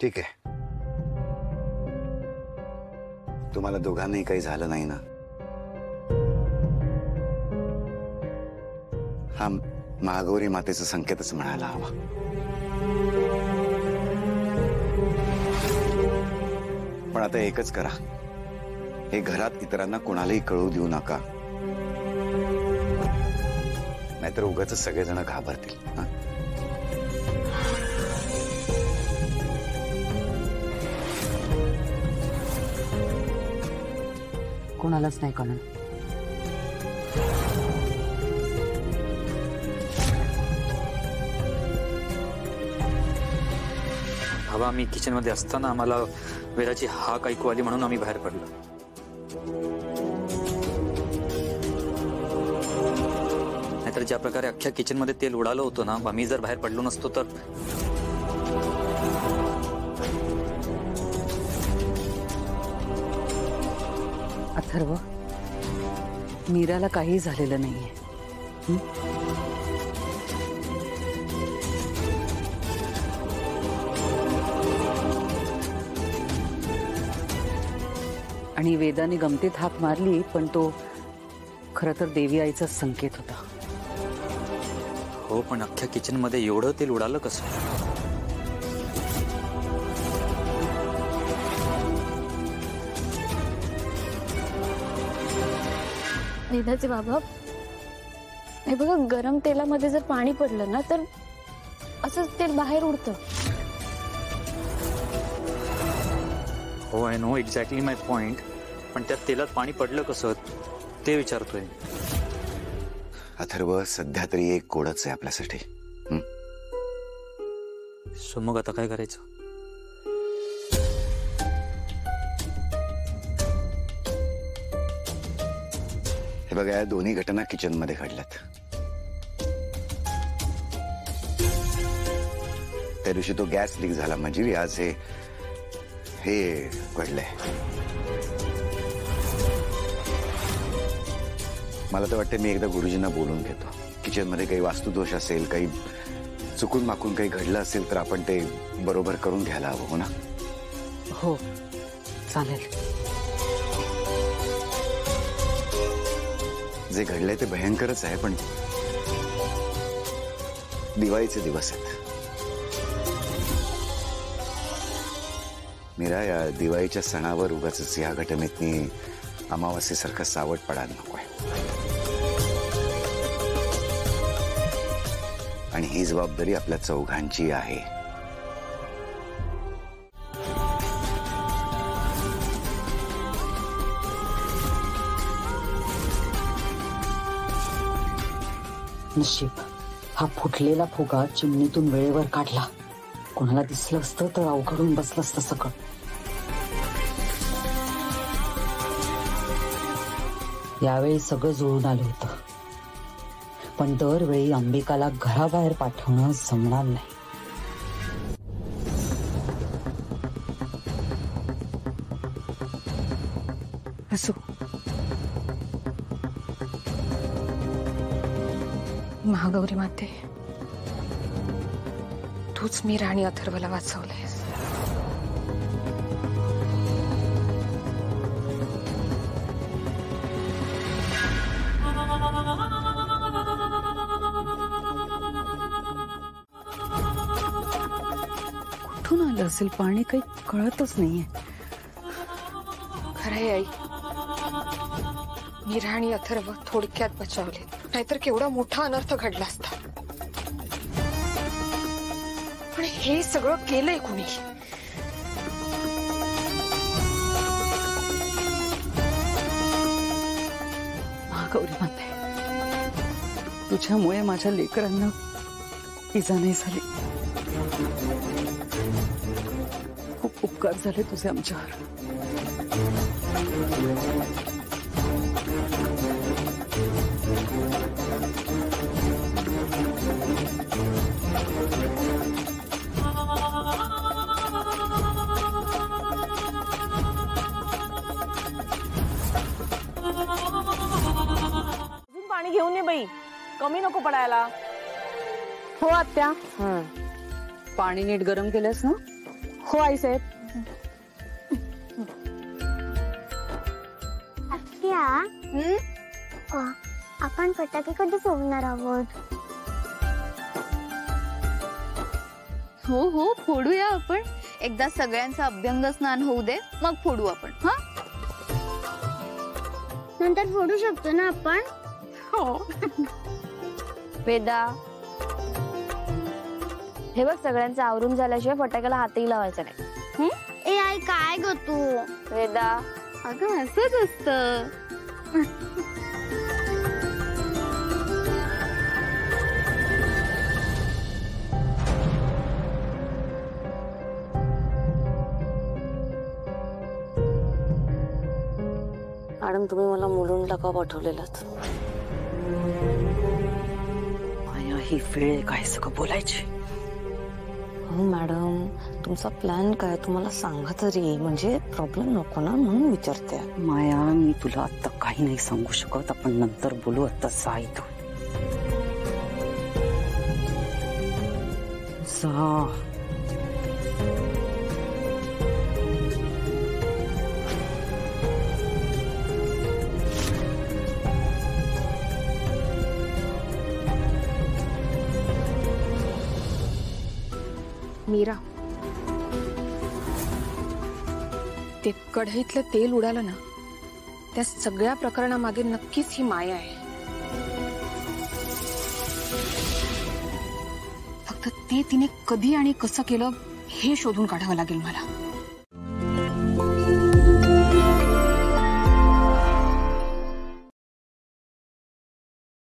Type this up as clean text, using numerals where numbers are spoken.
ठीक आहे, तुम्हाला दोघांनाही काही झालं नाही ना? हा महागौरी मातेचा संकेतच म्हणायला हवा. पण आता एकच करा, हे घरात इतरांना कोणालाही कळू देऊ नका, नाहीतर उगाच सगळेजण घाबरतील. कोणालाच नाही कळणार. बाबा, आम्ही किचन मध्ये असताना आम्हाला वेदाची हाक ऐकू आली म्हणून आम्ही बाहेर पडलो. नाहीतर ज्या प्रकारे अख्ख्या किचन मध्ये तेल उडालं होतं ना, आम्ही जर बाहेर पडलो नसतो तर. अथर्व, मीराला काही झालेलं नाहीये. आणि वेदाने गमतीत हाक मारली, पण तो खरं तर देवी आईचाच संकेत होता. हो, पण अख्ख्या किचन मध्ये एवढं तेल उडालं कसं? वेदाचे बाबा, हे बघा, गरम तेलामध्ये जर पाणी पडलं ना तर असंच तेल बाहेर उडतं. हो, I know exactly my point. पण त्या तेलात पाणी पडलं कसं ते विचारतोय. अथर्व, सध्या तरी एक कोडच आहे आपल्यासाठी. सो मग आता काय करायचं? हे बघा, या दोन्ही घटना किचन मध्ये घडल्यात. त्या दिवशी तो गॅस लीक झाला म्हणजे आज हे घडलंय. मला तर वाटतं मी एकदा गुरुजींना बोलून घेतो. किचन मध्ये काही वास्तुदोष असेल, काही चुकून माकून काही घडलं असेल तर आपण ते बरोबर करून घ्यायला हवं. हो ना? हो, चालेल. जे घडलंय ते भयंकरच आहे, पण दिवाळीचे दिवस आहेत. मीरा, या दिवाळीच्या सणावर उगाच या घटनेतनी अमावास्येसारखं सावट पडायला नकोय. आणि ही जबाबदारी आपल्या चौघांची आहे. नशीब हा फुटलेला फुगा चिमणीतून वेळेवर काढला. कोणाला दिसलं असतं तर अवघडून बसलं असतं सगळं. यावेळी सगळं जुळून आलं होतं, पण दरवेळी अंबिकाला घराबाहेर पाठवणं जमणार नाही. असो, महागौरी माते, तूच मीरा आणि अथर्वला वाचवलंयस. कुठून आलं असेल पाणी, काही कळतच नाहीये. खरंय आई, मीरा आणि अथर्व थोडक्यात बचावले, नाहीतर केवढा मोठा अनर्थ घडला असता. पण हे सगळं केलंय कुणी? महागौरी माते, तुझ्यामुळे माझ्या लेकरांना इजा नाही झाली. खूप उपकार झाले तुझे आमच्यावर. पाणी घेऊन ये बाई, कमी नको पडायला. हो आत्या. पाणी नीट गरम केलंस ना? हो आई साहेब. आपण फटाके कधी फोडणार आहोत? हो हो फोडूया आपण. एकदा सगळ्यांचं अभ्यंग स्नान होऊ दे मग फोडू आपण. हा नंतर फोडू शकतो ना आपण? हो. वेदा हे बघ सगळ्यांचं आवरून झाल्याशिवाय फटाक्याला हातही लावायचा नाही. ए आई काय ग तू? वेदा अगं असंच असतं. मॅडम तुम्ही मला मुलुंडला का पाठवलेलात? माया ही वेळ काय सगळं बोलायची. हो मॅडम तुमचा प्लॅन काय तुम्हाला सांगा तरी, म्हणजे प्रॉब्लेम नको ना म्हणून विचारते. माया मी तुला आता काही नाही सांगू शकत, आपण नंतर बोलू. आता जा इथून जा. मीरा, ते कढईतलं तेल उडालं ना, त्या सगळ्या प्रकरणामागे नक्कीच ही माया आहे. फक्त ते तिने कधी आणि कसं केलं हे शोधून काढावं लागेल मला.